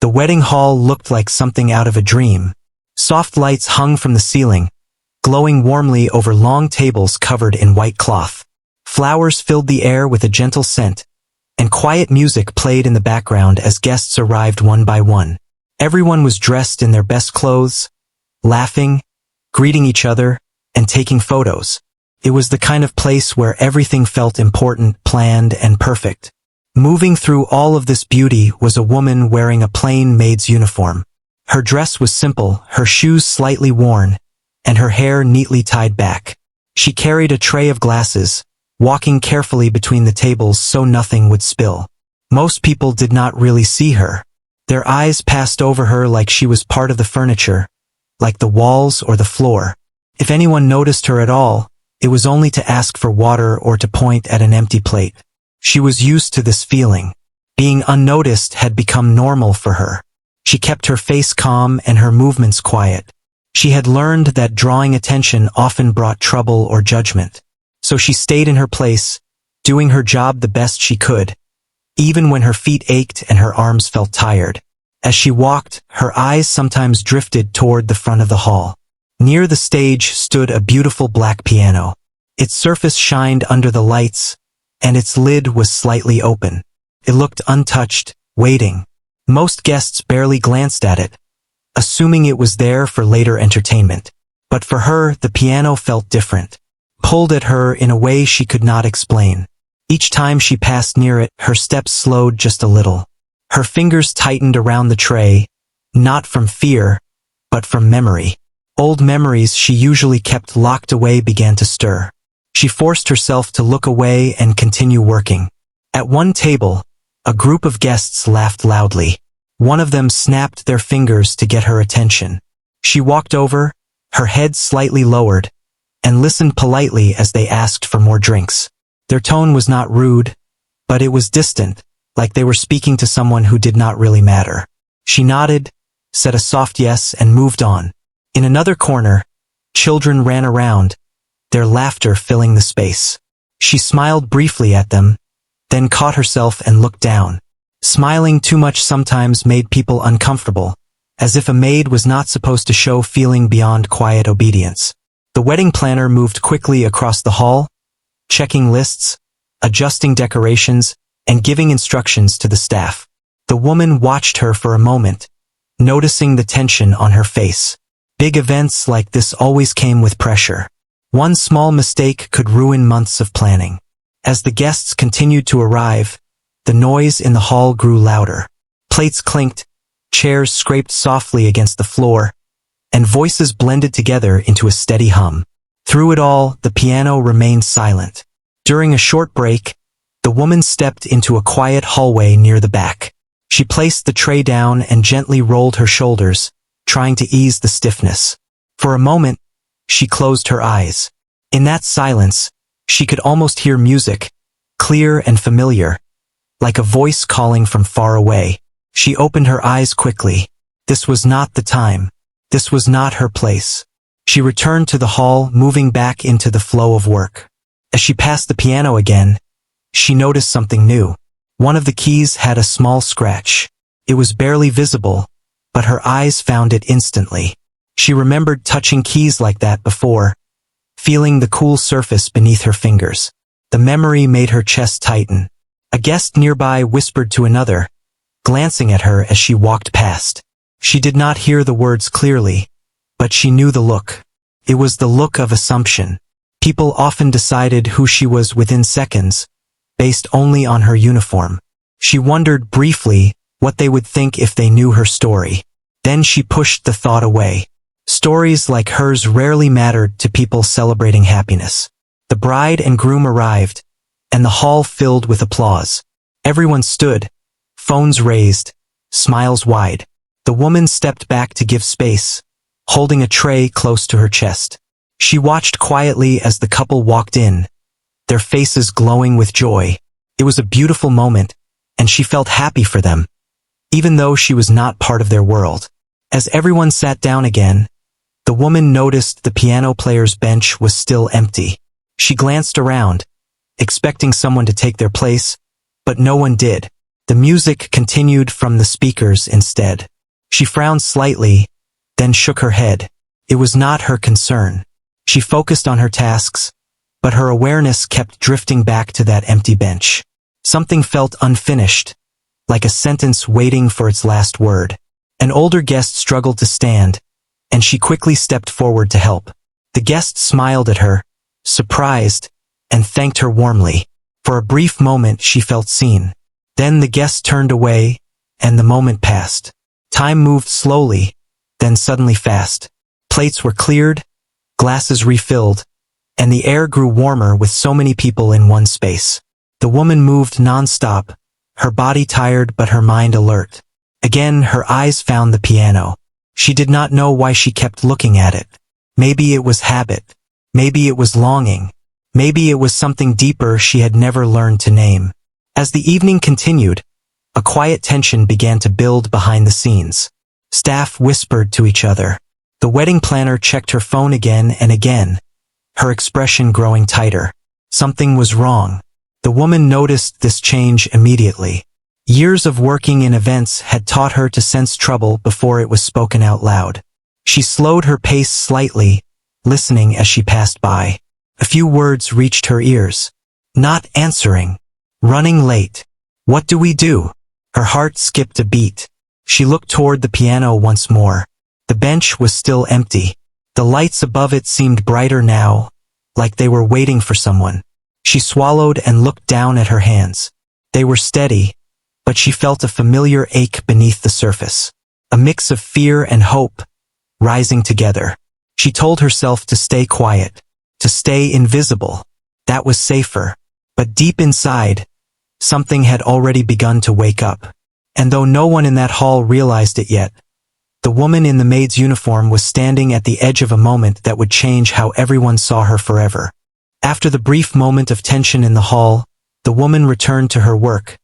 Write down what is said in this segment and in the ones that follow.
The wedding hall looked like something out of a dream. Soft lights hung from the ceiling, glowing warmly over long tables covered in white cloth. Flowers filled the air with a gentle scent, and quiet music played in the background as guests arrived one by one. Everyone was dressed in their best clothes, laughing, greeting each other, and taking photos. It was the kind of place where everything felt important, planned, and perfect. Moving through all of this beauty was a woman wearing a plain maid's uniform. Her dress was simple, her shoes slightly worn, and her hair neatly tied back. She carried a tray of glasses, walking carefully between the tables so nothing would spill. Most people did not really see her. Their eyes passed over her like she was part of the furniture, like the walls or the floor. If anyone noticed her at all, it was only to ask for water or to point at an empty plate. She was used to this feeling. Being unnoticed had become normal for her. She kept her face calm and her movements quiet. She had learned that drawing attention often brought trouble or judgment. So she stayed in her place, doing her job the best she could, even when her feet ached and her arms felt tired. As she walked, her eyes sometimes drifted toward the front of the hall. Near the stage stood a beautiful black piano. Its surface shined under the lights, and its lid was slightly open. It looked untouched, waiting. Most guests barely glanced at it, assuming it was there for later entertainment. But for her, the piano felt different, pulled at her in a way she could not explain. Each time she passed near it, her steps slowed just a little. Her fingers tightened around the tray, not from fear, but from memory. Old memories she usually kept locked away began to stir. She forced herself to look away and continue working. At one table, a group of guests laughed loudly. One of them snapped their fingers to get her attention. She walked over, her head slightly lowered, and listened politely as they asked for more drinks. Their tone was not rude, but it was distant, like they were speaking to someone who did not really matter. She nodded, said a soft yes, and moved on. In another corner, children ran around, their laughter filling the space. She smiled briefly at them, then caught herself and looked down. Smiling too much sometimes made people uncomfortable, as if a maid was not supposed to show feeling beyond quiet obedience. The wedding planner moved quickly across the hall, checking lists, adjusting decorations, and giving instructions to the staff. The woman watched her for a moment, noticing the tension on her face. Big events like this always came with pressure. One small mistake could ruin months of planning. As the guests continued to arrive, the noise in the hall grew louder. Plates clinked, chairs scraped softly against the floor, and voices blended together into a steady hum. Through it all, the piano remained silent. During a short break, the woman stepped into a quiet hallway near the back. She placed the tray down and gently rolled her shoulders, trying to ease the stiffness. For a moment, she closed her eyes. In that silence, she could almost hear music, clear and familiar, like a voice calling from far away. She opened her eyes quickly. This was not the time. This was not her place. She returned to the hall, moving back into the flow of work. As she passed the piano again, she noticed something new. One of the keys had a small scratch. It was barely visible, but her eyes found it instantly. She remembered touching keys like that before, feeling the cool surface beneath her fingers. The memory made her chest tighten. A guest nearby whispered to another, glancing at her as she walked past. She did not hear the words clearly, but she knew the look. It was the look of assumption. People often decided who she was within seconds, based only on her uniform. She wondered briefly what they would think if they knew her story. Then she pushed the thought away. Stories like hers rarely mattered to people celebrating happiness. The bride and groom arrived, and the hall filled with applause. Everyone stood, phones raised, smiles wide. The woman stepped back to give space, holding a tray close to her chest. She watched quietly as the couple walked in, their faces glowing with joy. It was a beautiful moment, and she felt happy for them, even though she was not part of their world. As everyone sat down again, the woman noticed the piano player's bench was still empty. She glanced around, expecting someone to take their place, but no one did. The music continued from the speakers instead. She frowned slightly, then shook her head. It was not her concern. She focused on her tasks, but her awareness kept drifting back to that empty bench. Something felt unfinished, like a sentence waiting for its last word. An older guest struggled to stand, and she quickly stepped forward to help. The guest smiled at her, surprised, and thanked her warmly. For a brief moment she felt seen. Then the guest turned away, and the moment passed. Time moved slowly, then suddenly fast. Plates were cleared, glasses refilled, and the air grew warmer with so many people in one space. The woman moved non-stop, her body tired but her mind alert. Again her eyes found the piano. She did not know why she kept looking at it. Maybe it was habit. Maybe it was longing. Maybe it was something deeper she had never learned to name. As the evening continued, a quiet tension began to build behind the scenes. Staff whispered to each other. The wedding planner checked her phone again and again, her expression growing tighter. Something was wrong. The woman noticed this change immediately. Years of working in events had taught her to sense trouble before it was spoken out loud. She slowed her pace slightly, listening as she passed by. A few words reached her ears. Not answering. Running late. What do we do? Her heart skipped a beat. She looked toward the piano once more. The bench was still empty. The lights above it seemed brighter now, like they were waiting for someone. She swallowed and looked down at her hands. They were steady, but she felt a familiar ache beneath the surface. A mix of fear and hope, rising together. She told herself to stay quiet, to stay invisible. That was safer. But deep inside, something had already begun to wake up. And though no one in that hall realized it yet, the woman in the maid's uniform was standing at the edge of a moment that would change how everyone saw her forever. After the brief moment of tension in the hall, the woman returned to her work,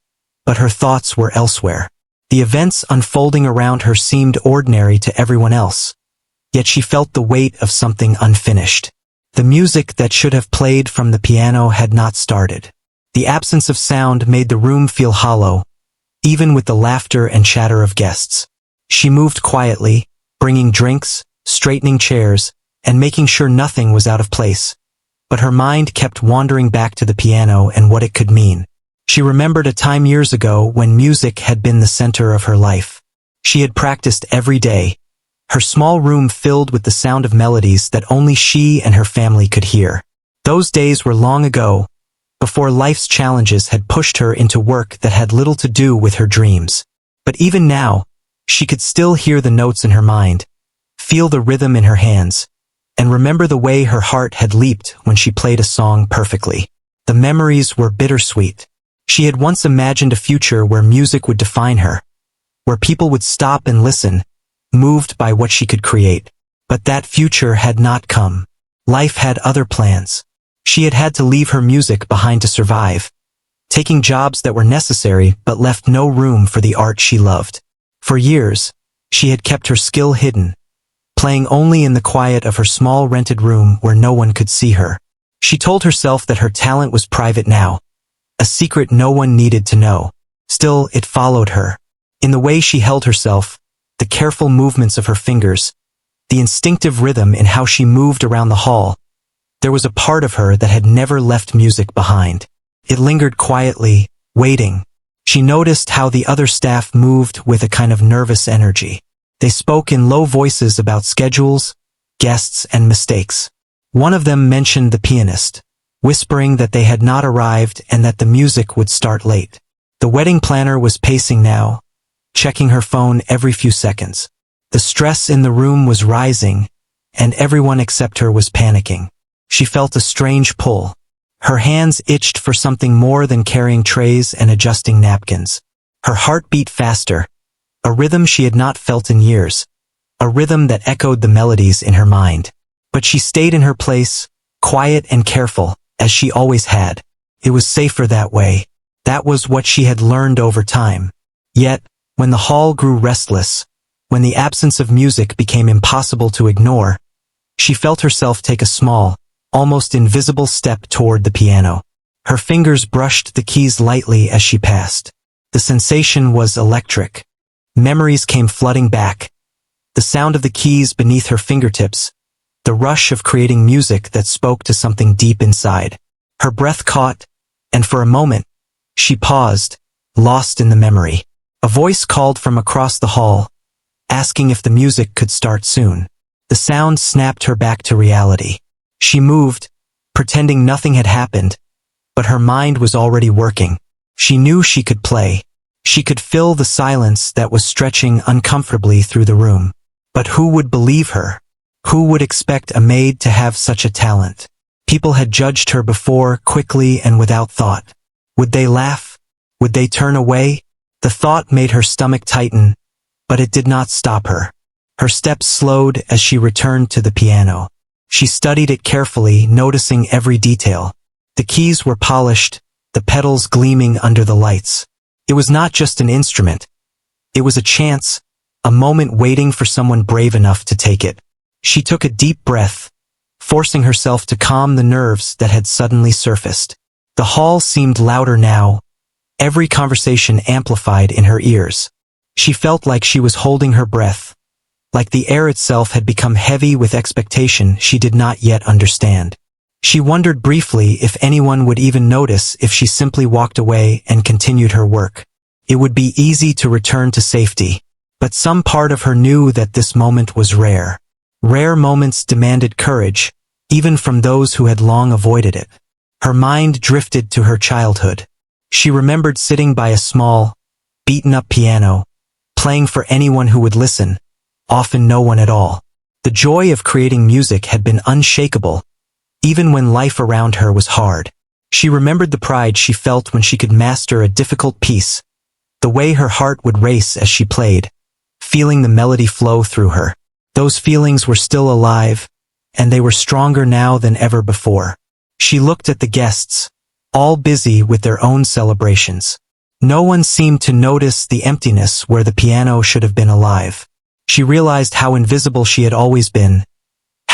but her thoughts were elsewhere. The events unfolding around her seemed ordinary to everyone else, yet she felt the weight of something unfinished. The music that should have played from the piano had not started. The absence of sound made the room feel hollow, even with the laughter and chatter of guests. She moved quietly, bringing drinks, straightening chairs, and making sure nothing was out of place. But her mind kept wandering back to the piano and what it could mean. She remembered a time years ago when music had been the center of her life. She had practiced every day, her small room filled with the sound of melodies that only she and her family could hear. Those days were long ago, before life's challenges had pushed her into work that had little to do with her dreams. But even now, she could still hear the notes in her mind, feel the rhythm in her hands, and remember the way her heart had leaped when she played a song perfectly. The memories were bittersweet. She had once imagined a future where music would define her, where people would stop and listen, moved by what she could create. But that future had not come. Life had other plans. She had had to leave her music behind to survive, taking jobs that were necessary but left no room for the art she loved. For years, she had kept her skill hidden, playing only in the quiet of her small rented room where no one could see her. She told herself that her talent was private now, a secret no one needed to know. Still, it followed her. In the way she held herself, the careful movements of her fingers, the instinctive rhythm in how she moved around the hall, there was a part of her that had never left music behind. It lingered quietly, waiting. She noticed how the other staff moved with a kind of nervous energy. They spoke in low voices about schedules, guests, and mistakes. One of them mentioned the pianist, whispering that they had not arrived and that the music would start late. The wedding planner was pacing now, checking her phone every few seconds. The stress in the room was rising, and everyone except her was panicking. She felt a strange pull. Her hands itched for something more than carrying trays and adjusting napkins. Her heart beat faster, a rhythm she had not felt in years, a rhythm that echoed the melodies in her mind. But she stayed in her place, quiet and careful, as she always had. It was safer that way. That was what she had learned over time. Yet, when the hall grew restless, when the absence of music became impossible to ignore, she felt herself take a small, almost invisible step toward the piano. Her fingers brushed the keys lightly as she passed. The sensation was electric. Memories came flooding back. The sound of the keys beneath her fingertips, the rush of creating music that spoke to something deep inside. Her breath caught, and for a moment, she paused, lost in the memory. A voice called from across the hall, asking if the music could start soon. The sound snapped her back to reality. She moved, pretending nothing had happened, but her mind was already working. She knew she could play. She could fill the silence that was stretching uncomfortably through the room. But who would believe her? Who would expect a maid to have such a talent? People had judged her before, quickly and without thought. Would they laugh? Would they turn away? The thought made her stomach tighten, but it did not stop her. Her steps slowed as she returned to the piano. She studied it carefully, noticing every detail. The keys were polished, the pedals gleaming under the lights. It was not just an instrument. It was a chance, a moment waiting for someone brave enough to take it. She took a deep breath, forcing herself to calm the nerves that had suddenly surfaced. The hall seemed louder now, every conversation amplified in her ears. She felt like she was holding her breath, like the air itself had become heavy with expectation she did not yet understand. She wondered briefly if anyone would even notice if she simply walked away and continued her work. It would be easy to return to safety, but some part of her knew that this moment was rare. Rare moments demanded courage, even from those who had long avoided it. Her mind drifted to her childhood. She remembered sitting by a small, beaten-up piano, playing for anyone who would listen, often no one at all. The joy of creating music had been unshakable, even when life around her was hard. She remembered the pride she felt when she could master a difficult piece, the way her heart would race as she played, feeling the melody flow through her. Those feelings were still alive, and they were stronger now than ever before. She looked at the guests, all busy with their own celebrations. No one seemed to notice the emptiness where the piano should have been alive. She realized how invisible she had always been,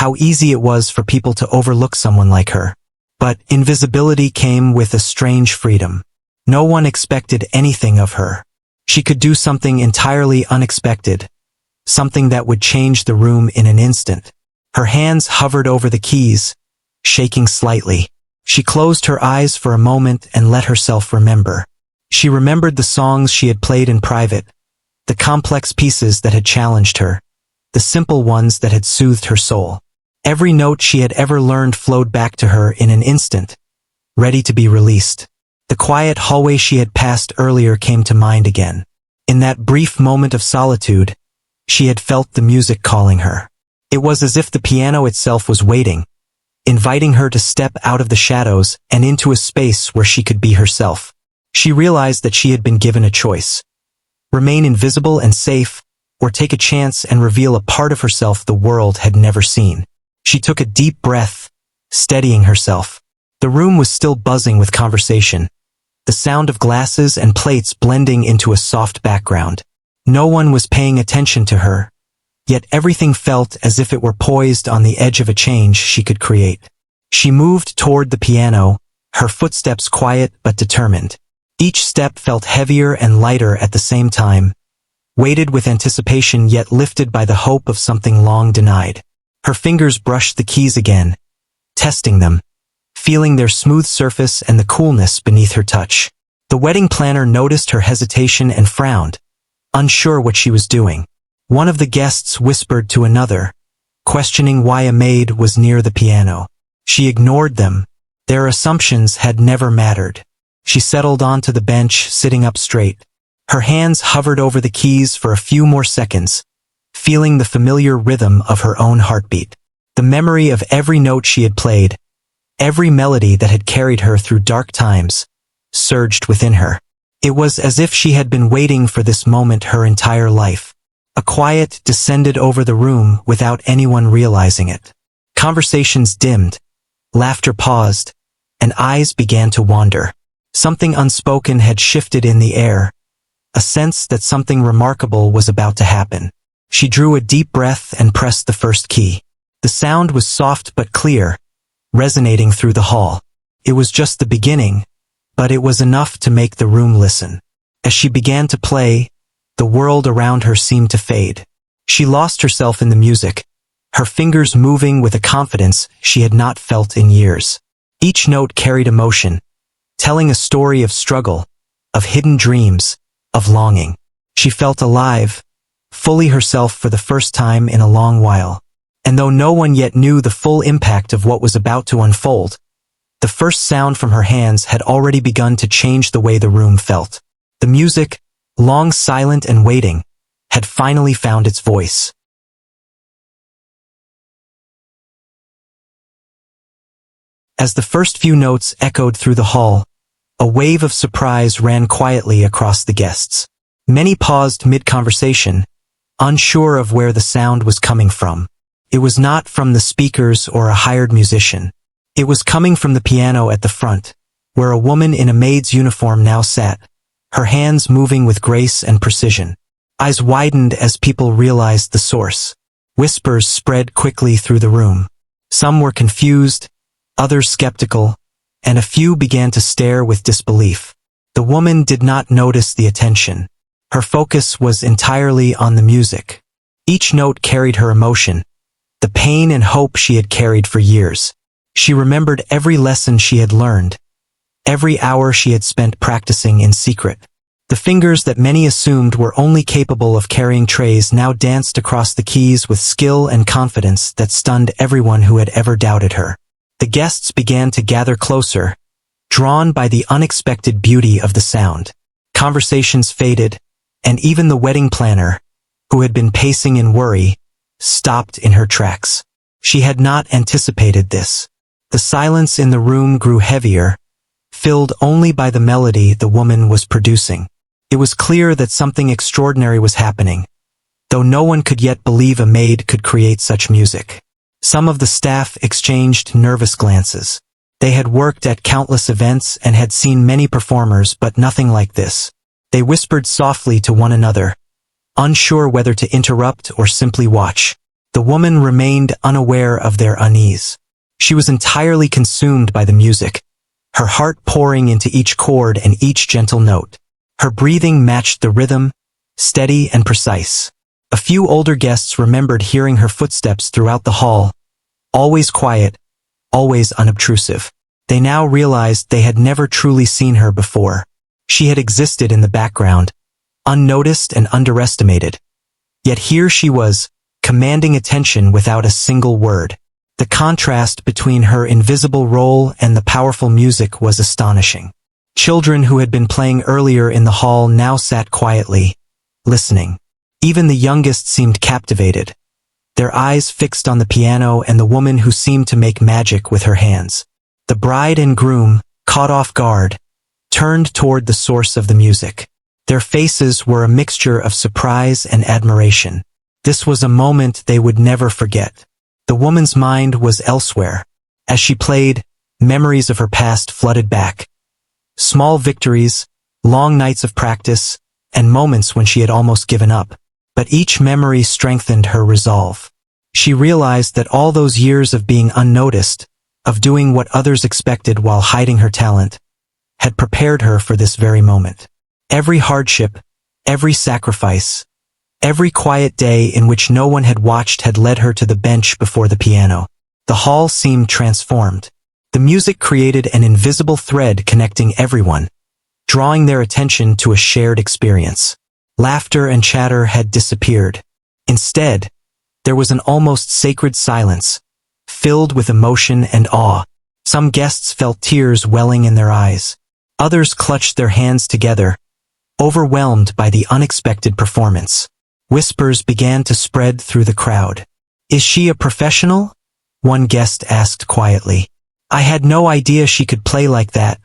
how easy it was for people to overlook someone like her. But invisibility came with a strange freedom. No one expected anything of her. She could do something entirely unexpected, something that would change the room in an instant. Her hands hovered over the keys, shaking slightly. She closed her eyes for a moment and let herself remember. She remembered the songs she had played in private, the complex pieces that had challenged her, the simple ones that had soothed her soul. Every note she had ever learned flowed back to her in an instant, ready to be released. The quiet hallway she had passed earlier came to mind again. In that brief moment of solitude, she had felt the music calling her. It was as if the piano itself was waiting, inviting her to step out of the shadows and into a space where she could be herself. She realized that she had been given a choice. Remain invisible and safe, or take a chance and reveal a part of herself the world had never seen. She took a deep breath, steadying herself. The room was still buzzing with conversation, the sound of glasses and plates blending into a soft background. No one was paying attention to her, yet everything felt as if it were poised on the edge of a change she could create. She moved toward the piano, her footsteps quiet but determined. Each step felt heavier and lighter at the same time, weighted with anticipation yet lifted by the hope of something long denied. Her fingers brushed the keys again, testing them, feeling their smooth surface and the coolness beneath her touch. The wedding planner noticed her hesitation and frowned, unsure what she was doing. One of the guests whispered to another, questioning why a maid was near the piano. She ignored them. Their assumptions had never mattered. She settled onto the bench, sitting up straight. Her hands hovered over the keys for a few more seconds, feeling the familiar rhythm of her own heartbeat. The memory of every note she had played, every melody that had carried her through dark times, surged within her. It was as if she had been waiting for this moment her entire life. A quiet descended over the room without anyone realizing it. Conversations dimmed, laughter paused, and eyes began to wander. Something unspoken had shifted in the air, a sense that something remarkable was about to happen. She drew a deep breath and pressed the first key. The sound was soft but clear, resonating through the hall. It was just the beginning, but it was enough to make the room listen. As she began to play, the world around her seemed to fade. She lost herself in the music, her fingers moving with a confidence she had not felt in years. Each note carried emotion, telling a story of struggle, of hidden dreams, of longing. She felt alive, fully herself for the first time in a long while. And though no one yet knew the full impact of what was about to unfold, the first sound from her hands had already begun to change the way the room felt. The music, long silent and waiting, had finally found its voice. As the first few notes echoed through the hall, a wave of surprise ran quietly across the guests. Many paused mid-conversation, unsure of where the sound was coming from. It was not from the speakers or a hired musician. It was coming from the piano at the front, where a woman in a maid's uniform now sat, her hands moving with grace and precision. Eyes widened as people realized the source. Whispers spread quickly through the room. Some were confused, others skeptical, and a few began to stare with disbelief. The woman did not notice the attention. Her focus was entirely on the music. Each note carried her emotion, the pain and hope she had carried for years. She remembered every lesson she had learned, every hour she had spent practicing in secret. The fingers that many assumed were only capable of carrying trays now danced across the keys with skill and confidence that stunned everyone who had ever doubted her. The guests began to gather closer, drawn by the unexpected beauty of the sound. Conversations faded, and even the wedding planner, who had been pacing in worry, stopped in her tracks. She had not anticipated this. The silence in the room grew heavier, filled only by the melody the woman was producing. It was clear that something extraordinary was happening, though no one could yet believe a maid could create such music. Some of the staff exchanged nervous glances. They had worked at countless events and had seen many performers, but nothing like this. They whispered softly to one another, unsure whether to interrupt or simply watch. The woman remained unaware of their unease. She was entirely consumed by the music, her heart pouring into each chord and each gentle note. Her breathing matched the rhythm, steady and precise. A few older guests remembered hearing her footsteps throughout the hall, always quiet, always unobtrusive. They now realized they had never truly seen her before. She had existed in the background, unnoticed and underestimated. Yet here she was, commanding attention without a single word. The contrast between her invisible role and the powerful music was astonishing. Children who had been playing earlier in the hall now sat quietly, listening. Even the youngest seemed captivated, their eyes fixed on the piano and the woman who seemed to make magic with her hands. The bride and groom, caught off guard, turned toward the source of the music. Their faces were a mixture of surprise and admiration. This was a moment they would never forget. The woman's mind was elsewhere. As she played, memories of her past flooded back. Small victories, long nights of practice, and moments when she had almost given up. But each memory strengthened her resolve. She realized that all those years of being unnoticed, of doing what others expected while hiding her talent, had prepared her for this very moment. Every hardship, every sacrifice, every quiet day in which no one had watched had led her to the bench before the piano. The hall seemed transformed. The music created an invisible thread connecting everyone, drawing their attention to a shared experience. Laughter and chatter had disappeared. Instead, there was an almost sacred silence, filled with emotion and awe. Some guests felt tears welling in their eyes. Others clutched their hands together, overwhelmed by the unexpected performance. Whispers began to spread through the crowd. "Is she a professional?" one guest asked quietly. "I had no idea she could play like that,"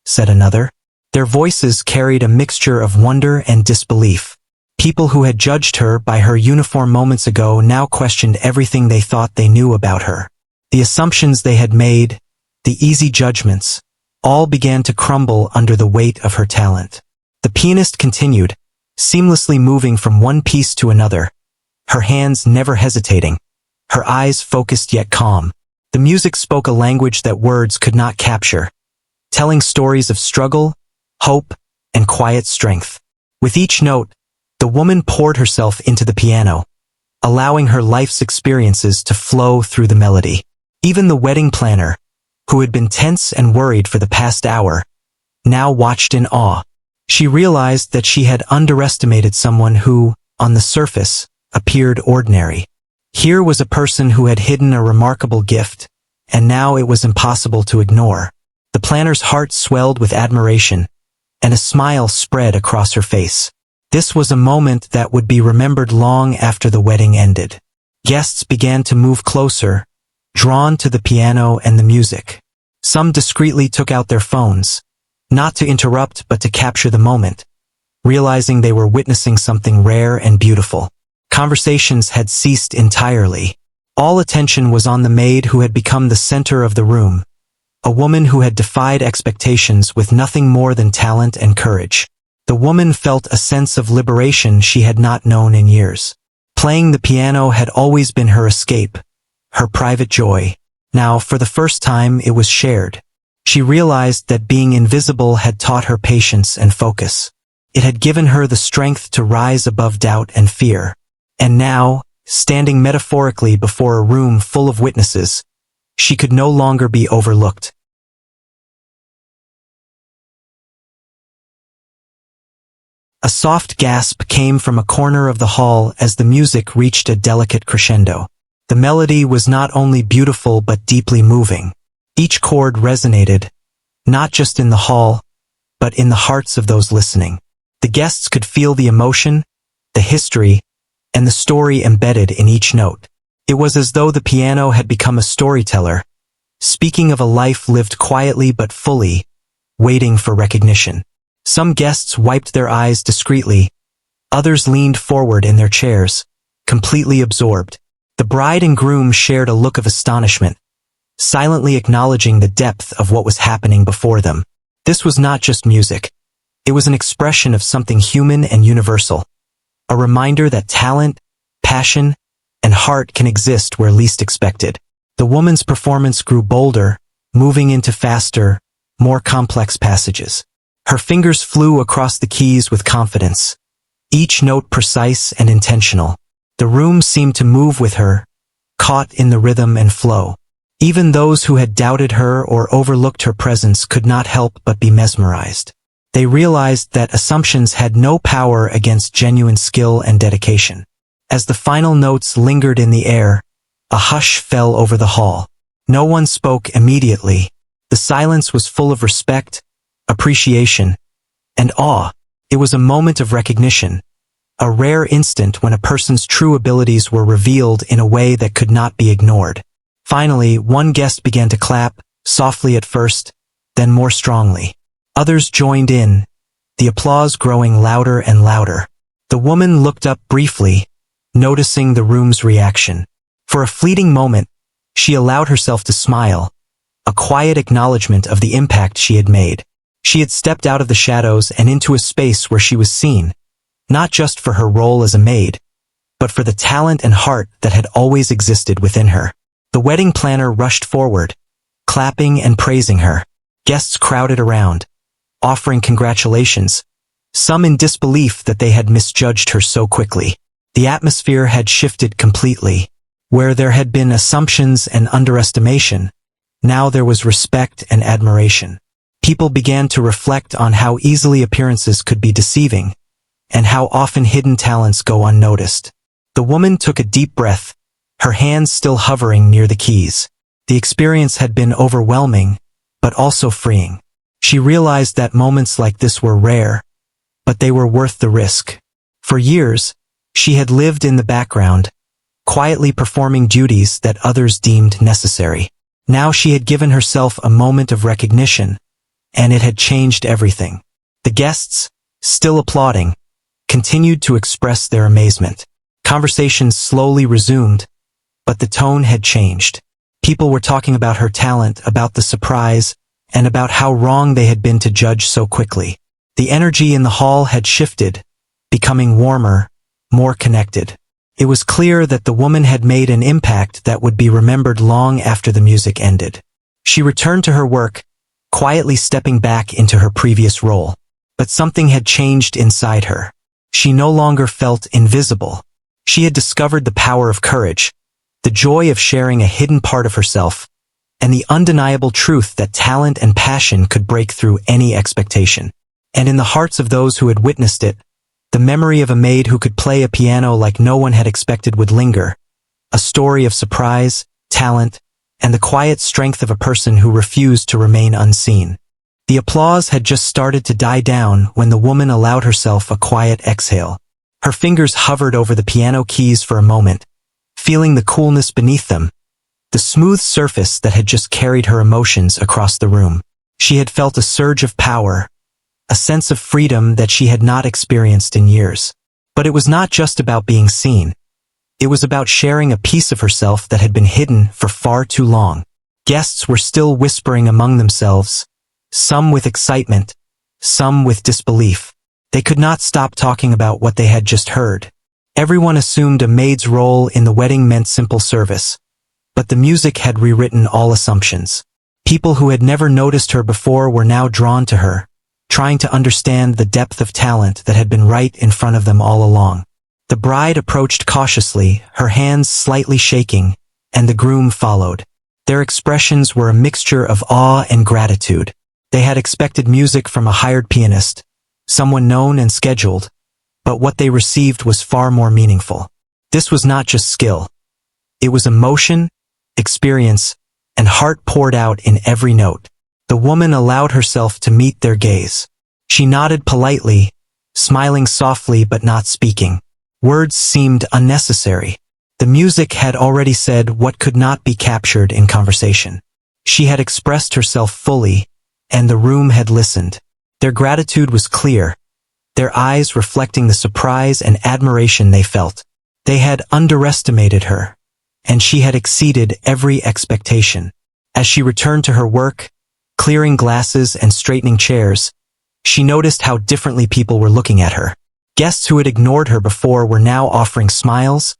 said another. Their voices carried a mixture of wonder and disbelief. People who had judged her by her uniform moments ago now questioned everything they thought they knew about her. The assumptions they had made, the easy judgments, all began to crumble under the weight of her talent. The pianist continued, seamlessly moving from one piece to another, her hands never hesitating, her eyes focused yet calm. The music spoke a language that words could not capture, telling stories of struggle, hope, and quiet strength. With each note, the woman poured herself into the piano, allowing her life's experiences to flow through the melody. Even the wedding planner, who had been tense and worried for the past hour, now watched in awe. She realized that she had underestimated someone who, on the surface, appeared ordinary. Here was a person who had hidden a remarkable gift, and now it was impossible to ignore. The planner's heart swelled with admiration, and a smile spread across her face. This was a moment that would be remembered long after the wedding ended. Guests began to move closer, drawn to the piano and the music. Some discreetly took out their phones, not to interrupt but to capture the moment, realizing they were witnessing something rare and beautiful. Conversations had ceased entirely. All attention was on the maid who had become the center of the room, a woman who had defied expectations with nothing more than talent and courage. The woman felt a sense of liberation she had not known in years. Playing the piano had always been her escape, her private joy. Now, for the first time, it was shared. She realized that being invisible had taught her patience and focus. It had given her the strength to rise above doubt and fear. And now, standing metaphorically before a room full of witnesses, she could no longer be overlooked. A soft gasp came from a corner of the hall as the music reached a delicate crescendo. The melody was not only beautiful but deeply moving. Each chord resonated, not just in the hall, but in the hearts of those listening. The guests could feel the emotion, the history, and the story embedded in each note. It was as though the piano had become a storyteller, speaking of a life lived quietly but fully, waiting for recognition. Some guests wiped their eyes discreetly, others leaned forward in their chairs, completely absorbed. The bride and groom shared a look of astonishment, silently acknowledging the depth of what was happening before them. This was not just music. It was an expression of something human and universal, a reminder that talent, passion, and heart can exist where least expected. The woman's performance grew bolder, moving into faster, more complex passages. Her fingers flew across the keys with confidence, each note precise and intentional. The room seemed to move with her, caught in the rhythm and flow. Even those who had doubted her or overlooked her presence could not help but be mesmerized. They realized that assumptions had no power against genuine skill and dedication. As the final notes lingered in the air, a hush fell over the hall. No one spoke immediately. The silence was full of respect, appreciation, and awe. It was a moment of recognition, a rare instant when a person's true abilities were revealed in a way that could not be ignored. Finally, one guest began to clap, softly at first, then more strongly. Others joined in, the applause growing louder and louder. The woman looked up briefly, noticing the room's reaction. For a fleeting moment, she allowed herself to smile, a quiet acknowledgement of the impact she had made. She had stepped out of the shadows and into a space where she was seen, not just for her role as a maid, but for the talent and heart that had always existed within her. The wedding planner rushed forward, clapping and praising her. Guests crowded around, offering congratulations, some in disbelief that they had misjudged her so quickly. The atmosphere had shifted completely. Where there had been assumptions and underestimation, now there was respect and admiration. People began to reflect on how easily appearances could be deceiving, and how often hidden talents go unnoticed. The woman took a deep breath, her hands still hovering near the keys. The experience had been overwhelming, but also freeing. She realized that moments like this were rare, but they were worth the risk. For years, she had lived in the background, quietly performing duties that others deemed necessary. Now she had given herself a moment of recognition, and it had changed everything. The guests, still applauding, continued to express their amazement. Conversations slowly resumed, but the tone had changed. People were talking about her talent, about the surprise, and about how wrong they had been to judge so quickly. The energy in the hall had shifted, becoming warmer, more connected. It was clear that the woman had made an impact that would be remembered long after the music ended. She returned to her work, quietly stepping back into her previous role. But something had changed inside her. She no longer felt invisible. She had discovered the power of courage, the joy of sharing a hidden part of herself, and the undeniable truth that talent and passion could break through any expectation. And in the hearts of those who had witnessed it, the memory of a maid who could play a piano like no one had expected would linger, a story of surprise, talent, and the quiet strength of a person who refused to remain unseen. The applause had just started to die down when the woman allowed herself a quiet exhale. Her fingers hovered over the piano keys for a moment, feeling the coolness beneath them, the smooth surface that had just carried her emotions across the room. She had felt a surge of power, a sense of freedom that she had not experienced in years. But it was not just about being seen. It was about sharing a piece of herself that had been hidden for far too long. Guests were still whispering among themselves, some with excitement, some with disbelief. They could not stop talking about what they had just heard. Everyone assumed a maid's role in the wedding meant simple service, but the music had rewritten all assumptions. People who had never noticed her before were now drawn to her, trying to understand the depth of talent that had been right in front of them all along. The bride approached cautiously, her hands slightly shaking, and the groom followed. Their expressions were a mixture of awe and gratitude. They had expected music from a hired pianist, someone known and scheduled, but what they received was far more meaningful. This was not just skill. It was emotion, experience, and heart poured out in every note. The woman allowed herself to meet their gaze. She nodded politely, smiling softly but not speaking. Words seemed unnecessary. The music had already said what could not be captured in conversation. She had expressed herself fully, and the room had listened. Their gratitude was clear, their eyes reflecting the surprise and admiration they felt. They had underestimated her, and she had exceeded every expectation. As she returned to her work, clearing glasses and straightening chairs, she noticed how differently people were looking at her. Guests who had ignored her before were now offering smiles,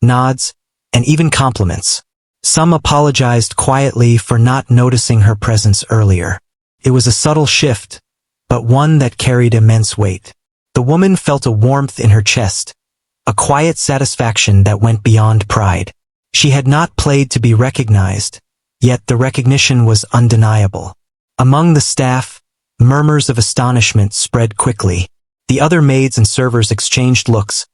nods, and even compliments. Some apologized quietly for not noticing her presence earlier. It was a subtle shift, but one that carried immense weight. The woman felt a warmth in her chest, a quiet satisfaction that went beyond pride. She had not played to be recognized, yet the recognition was undeniable. Among the staff, murmurs of astonishment spread quickly. The other maids and servers exchanged looks,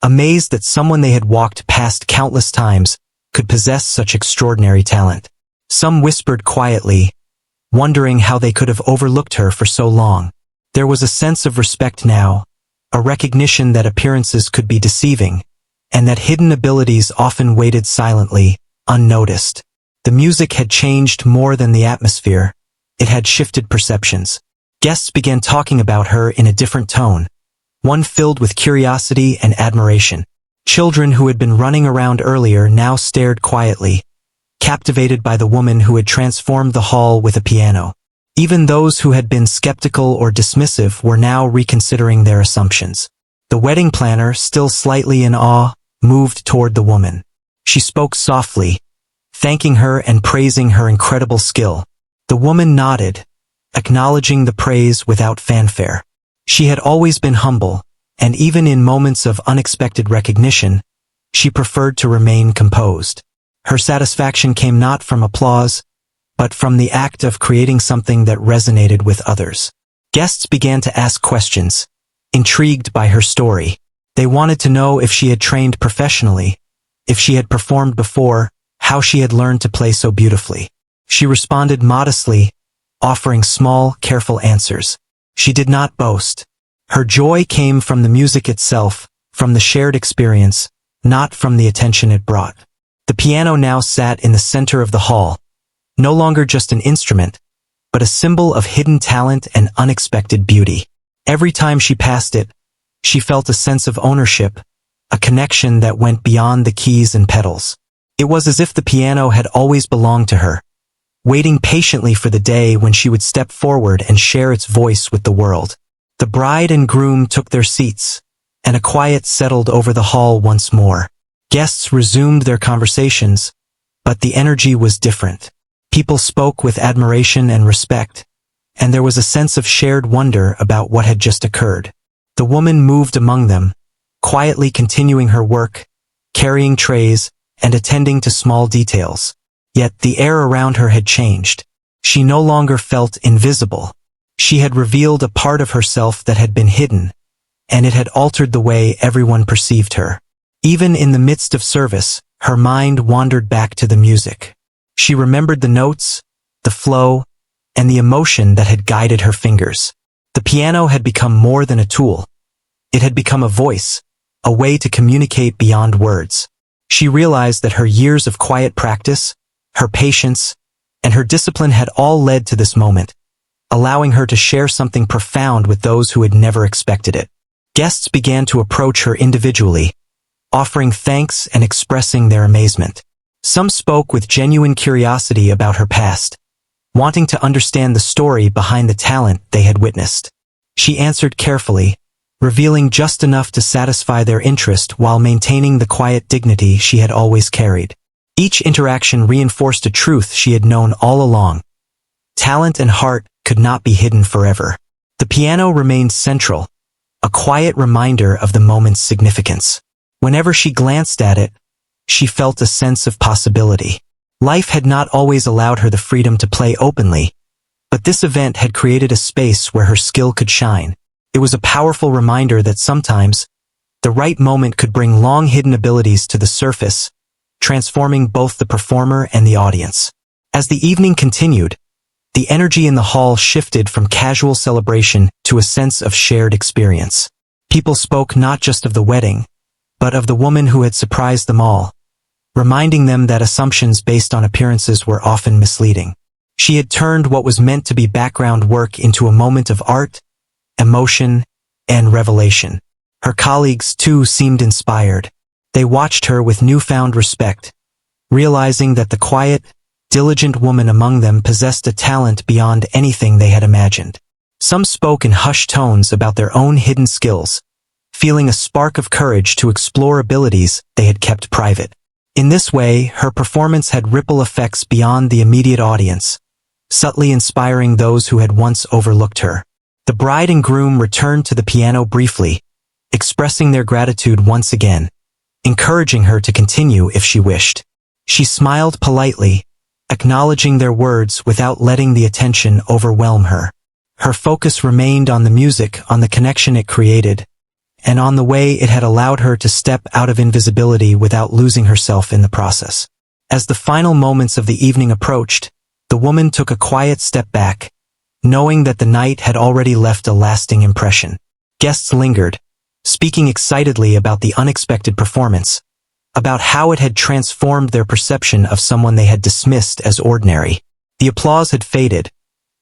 amazed that someone they had walked past countless times could possess such extraordinary talent. Some whispered quietly, wondering how they could have overlooked her for so long. There was a sense of respect now, a recognition that appearances could be deceiving, and that hidden abilities often waited silently, unnoticed. The music had changed more than the atmosphere. It had shifted perceptions. Guests began talking about her in a different tone, one filled with curiosity and admiration. Children who had been running around earlier now stared quietly, captivated by the woman who had transformed the hall with a piano. Even those who had been skeptical or dismissive were now reconsidering their assumptions. The wedding planner, still slightly in awe, moved toward the woman. She spoke softly, thanking her and praising her incredible skill. The woman nodded, acknowledging the praise without fanfare. She had always been humble, and even in moments of unexpected recognition, she preferred to remain composed. Her satisfaction came not from applause, but from the act of creating something that resonated with others. Guests began to ask questions, intrigued by her story. They wanted to know if she had trained professionally, if she had performed before, how she had learned to play so beautifully. She responded modestly, offering small, careful answers. She did not boast. Her joy came from the music itself, from the shared experience, not from the attention it brought. The piano now sat in the center of the hall, no longer just an instrument, but a symbol of hidden talent and unexpected beauty. Every time she passed it, she felt a sense of ownership, a connection that went beyond the keys and pedals. It was as if the piano had always belonged to her, waiting patiently for the day when she would step forward and share its voice with the world. The bride and groom took their seats, and a quiet settled over the hall once more. Guests resumed their conversations, but the energy was different. People spoke with admiration and respect, and there was a sense of shared wonder about what had just occurred. The woman moved among them, quietly continuing her work, carrying trays, and attending to small details. Yet the air around her had changed. She no longer felt invisible. She had revealed a part of herself that had been hidden, and it had altered the way everyone perceived her. Even in the midst of service, her mind wandered back to the music. She remembered the notes, the flow, and the emotion that had guided her fingers. The piano had become more than a tool. It had become a voice, a way to communicate beyond words. She realized that her years of quiet practice, her patience, and her discipline had all led to this moment, allowing her to share something profound with those who had never expected it. Guests began to approach her individually, offering thanks and expressing their amazement. Some spoke with genuine curiosity about her past, wanting to understand the story behind the talent they had witnessed. She answered carefully, revealing just enough to satisfy their interest while maintaining the quiet dignity she had always carried. Each interaction reinforced a truth she had known all along. Talent and heart could not be hidden forever. The piano remained central, a quiet reminder of the moment's significance. Whenever she glanced at it, she felt a sense of possibility. Life had not always allowed her the freedom to play openly, but this event had created a space where her skill could shine. It was a powerful reminder that sometimes, the right moment could bring long-hidden abilities to the surface, transforming both the performer and the audience. As the evening continued, the energy in the hall shifted from casual celebration to a sense of shared experience. People spoke not just of the wedding, but of the woman who had surprised them all, reminding them that assumptions based on appearances were often misleading. She had turned what was meant to be background work into a moment of art, emotion, and revelation. Her colleagues, too, seemed inspired. They watched her with newfound respect, realizing that the quiet, diligent woman among them possessed a talent beyond anything they had imagined. Some spoke in hushed tones about their own hidden skills, feeling a spark of courage to explore abilities they had kept private. In this way, her performance had ripple effects beyond the immediate audience, subtly inspiring those who had once overlooked her. The bride and groom returned to the piano briefly, expressing their gratitude once again, encouraging her to continue if she wished. She smiled politely, acknowledging their words without letting the attention overwhelm her. Her focus remained on the music, on the connection it created, and on the way it had allowed her to step out of invisibility without losing herself in the process. As the final moments of the evening approached, the woman took a quiet step back, knowing that the night had already left a lasting impression. Guests lingered, speaking excitedly about the unexpected performance, about how it had transformed their perception of someone they had dismissed as ordinary. The applause had faded,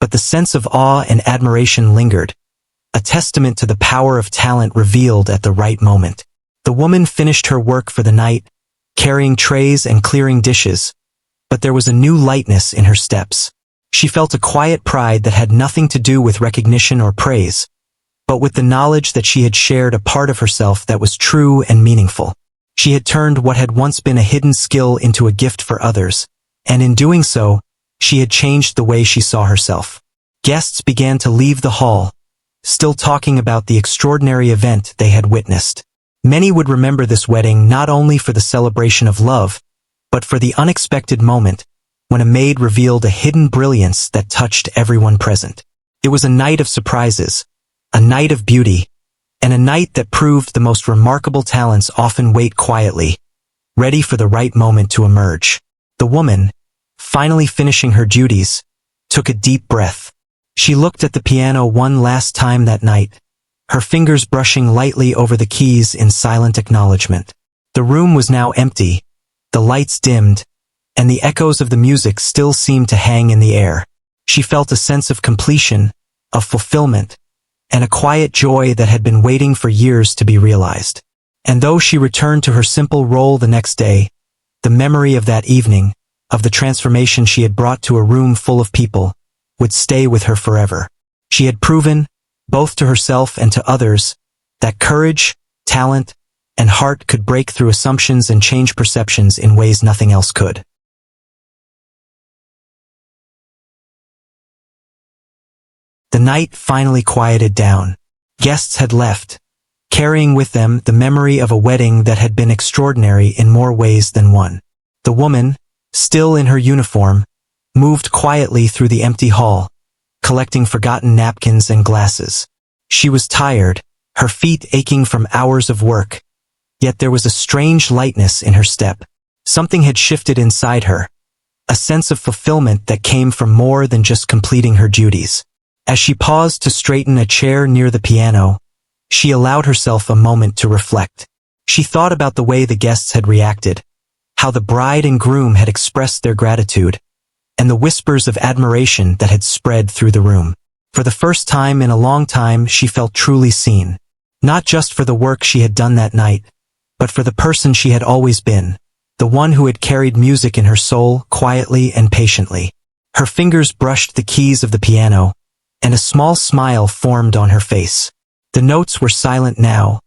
but the sense of awe and admiration lingered, a testament to the power of talent revealed at the right moment. The woman finished her work for the night, carrying trays and clearing dishes, but there was a new lightness in her steps. She felt a quiet pride that had nothing to do with recognition or praise, but with the knowledge that she had shared a part of herself that was true and meaningful. She had turned what had once been a hidden skill into a gift for others, and in doing so, she had changed the way she saw herself. Guests began to leave the hall, still talking about the extraordinary event they had witnessed. Many would remember this wedding not only for the celebration of love, but for the unexpected moment when a maid revealed a hidden brilliance that touched everyone present. It was a night of surprises, a night of beauty, and a night that proved the most remarkable talents often wait quietly, ready for the right moment to emerge. The woman, finally finishing her duties, took a deep breath. She looked at the piano one last time that night, her fingers brushing lightly over the keys in silent acknowledgement. The room was now empty, the lights dimmed, and the echoes of the music still seemed to hang in the air. She felt a sense of completion, of fulfillment, and a quiet joy that had been waiting for years to be realized. And though she returned to her simple role the next day, the memory of that evening, of the transformation she had brought to a room full of people, would stay with her forever. She had proven, both to herself and to others, that courage, talent, and heart could break through assumptions and change perceptions in ways nothing else could. The night finally quieted down. Guests had left, carrying with them the memory of a wedding that had been extraordinary in more ways than one. The woman, still in her uniform, moved quietly through the empty hall, collecting forgotten napkins and glasses. She was tired, her feet aching from hours of work, yet there was a strange lightness in her step. Something had shifted inside her, a sense of fulfillment that came from more than just completing her duties. As she paused to straighten a chair near the piano, she allowed herself a moment to reflect. She thought about the way the guests had reacted, how the bride and groom had expressed their gratitude, and the whispers of admiration that had spread through the room. For the first time in a long time, she felt truly seen. Not just for the work she had done that night, but for the person she had always been, the one who had carried music in her soul quietly and patiently. Her fingers brushed the keys of the piano, and a small smile formed on her face. The notes were silent now,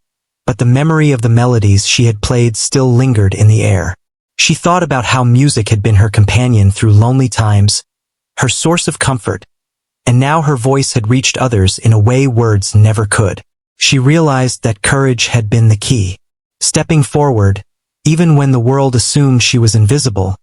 but the memory of the melodies she had played still lingered in the air. She thought about how music had been her companion through lonely times, her source of comfort, and now her voice had reached others in a way words never could. She realized that courage had been the key. Stepping forward, even when the world assumed she was invisible,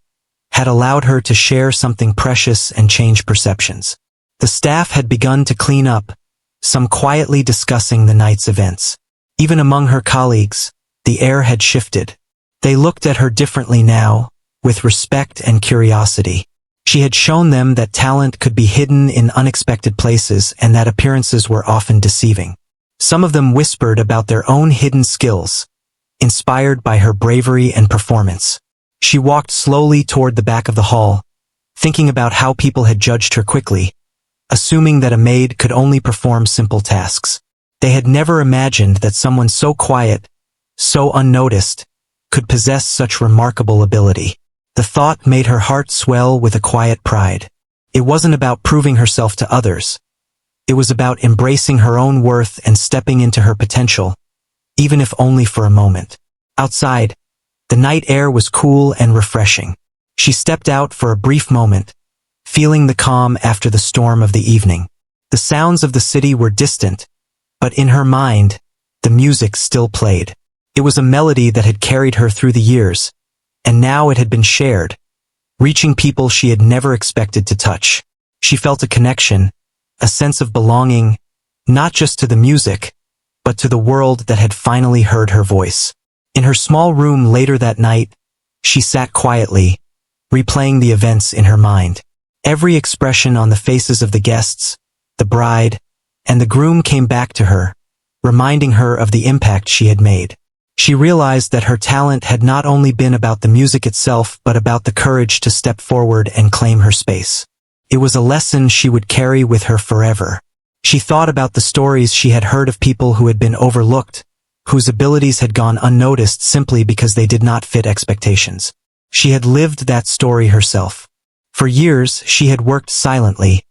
had allowed her to share something precious and change perceptions. The staff had begun to clean up, some quietly discussing the night's events. Even among her colleagues, the air had shifted. They looked at her differently now, with respect and curiosity. She had shown them that talent could be hidden in unexpected places and that appearances were often deceiving. Some of them whispered about their own hidden skills, inspired by her bravery and performance. She walked slowly toward the back of the hall, thinking about how people had judged her quickly, assuming that a maid could only perform simple tasks. They had never imagined that someone so quiet, so unnoticed, could possess such remarkable ability. The thought made her heart swell with a quiet pride. It wasn't about proving herself to others. It was about embracing her own worth and stepping into her potential, even if only for a moment. Outside, the night air was cool and refreshing. She stepped out for a brief moment, feeling the calm after the storm of the evening. The sounds of the city were distant, but in her mind, the music still played. It was a melody that had carried her through the years, and now it had been shared, reaching people she had never expected to touch. She felt a connection, a sense of belonging, not just to the music, but to the world that had finally heard her voice. In her small room later that night, she sat quietly, replaying the events in her mind. Every expression on the faces of the guests, the bride, and the groom came back to her, reminding her of the impact she had made. She realized that her talent had not only been about the music itself but about the courage to step forward and claim her space. It was a lesson she would carry with her forever. She thought about the stories she had heard of people who had been overlooked, whose abilities had gone unnoticed simply because they did not fit expectations. She had lived that story herself. For years, she had worked silently,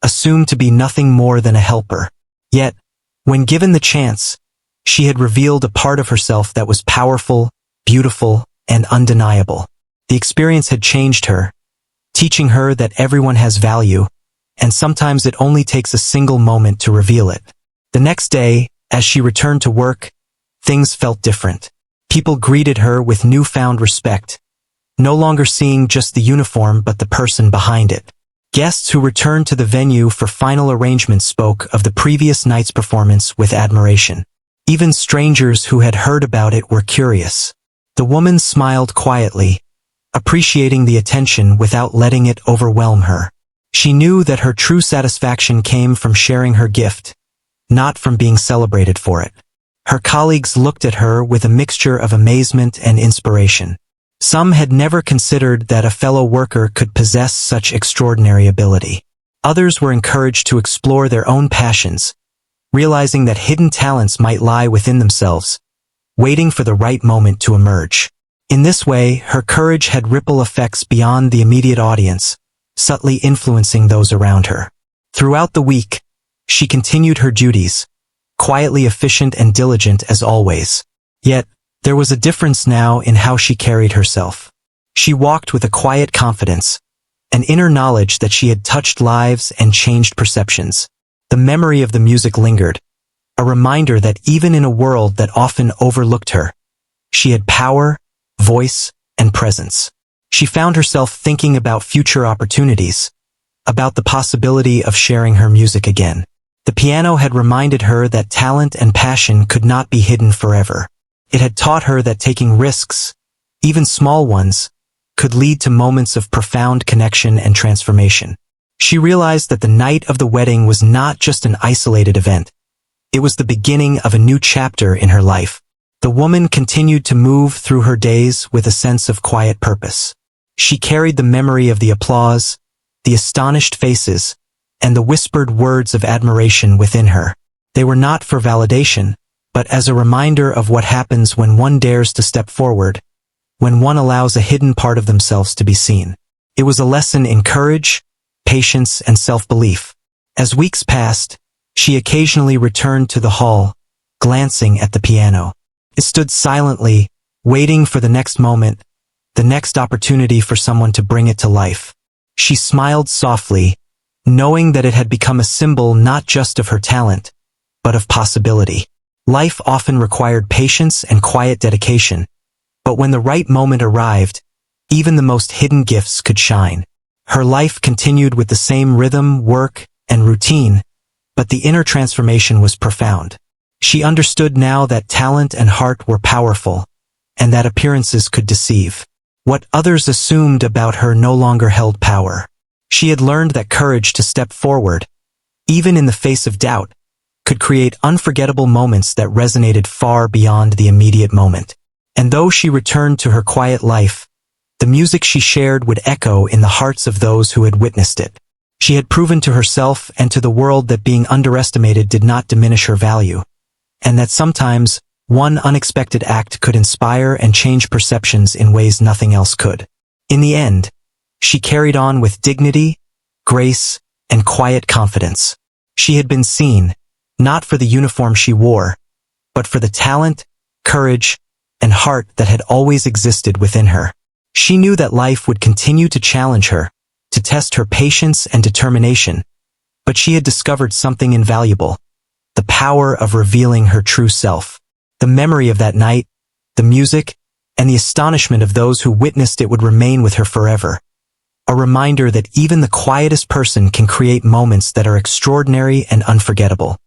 assumed to be nothing more than a helper. Yet, when given the chance, she had revealed a part of herself that was powerful, beautiful, and undeniable. The experience had changed her, teaching her that everyone has value, and sometimes it only takes a single moment to reveal it. The next day, as she returned to work, things felt different. People greeted her with newfound respect, no longer seeing just the uniform but the person behind it. Guests who returned to the venue for final arrangements spoke of the previous night's performance with admiration. Even strangers who had heard about it were curious. The woman smiled quietly, appreciating the attention without letting it overwhelm her. She knew that her true satisfaction came from sharing her gift, not from being celebrated for it. Her colleagues looked at her with a mixture of amazement and inspiration. Some had never considered that a fellow worker could possess such extraordinary ability. Others were encouraged to explore their own passions, realizing that hidden talents might lie within themselves, waiting for the right moment to emerge. In this way, her courage had ripple effects beyond the immediate audience, subtly influencing those around her. Throughout the week, she continued her duties, quietly efficient and diligent as always. Yet, there was a difference now in how she carried herself. She walked with a quiet confidence, an inner knowledge that she had touched lives and changed perceptions. The memory of the music lingered, a reminder that even in a world that often overlooked her, she had power, voice, and presence. She found herself thinking about future opportunities, about the possibility of sharing her music again. The piano had reminded her that talent and passion could not be hidden forever. It had taught her that taking risks, even small ones, could lead to moments of profound connection and transformation. She realized that the night of the wedding was not just an isolated event. It was the beginning of a new chapter in her life. The woman continued to move through her days with a sense of quiet purpose. She carried the memory of the applause, the astonished faces, and the whispered words of admiration within her. They were not for validation, but as a reminder of what happens when one dares to step forward, when one allows a hidden part of themselves to be seen. It was a lesson in courage, patience, and self-belief. As weeks passed, she occasionally returned to the hall, glancing at the piano. It stood silently, waiting for the next moment, the next opportunity for someone to bring it to life. She smiled softly, knowing that it had become a symbol not just of her talent, but of possibility. Life often required patience and quiet dedication, but when the right moment arrived, even the most hidden gifts could shine. Her life continued with the same rhythm, work, and routine, but the inner transformation was profound. She understood now that talent and heart were powerful, and that appearances could deceive. What others assumed about her no longer held power. She had learned that courage to step forward, even in the face of doubt, could create unforgettable moments that resonated far beyond the immediate moment. And though she returned to her quiet life, the music she shared would echo in the hearts of those who had witnessed it. She had proven to herself and to the world that being underestimated did not diminish her value, and that sometimes one unexpected act could inspire and change perceptions in ways nothing else could. In the end, she carried on with dignity, grace, and quiet confidence. She had been seen, not for the uniform she wore, but for the talent, courage, and heart that had always existed within her. She knew that life would continue to challenge her, to test her patience and determination, but she had discovered something invaluable: the power of revealing her true self. The memory of that night, the music, and the astonishment of those who witnessed it would remain with her forever. A reminder that even the quietest person can create moments that are extraordinary and unforgettable.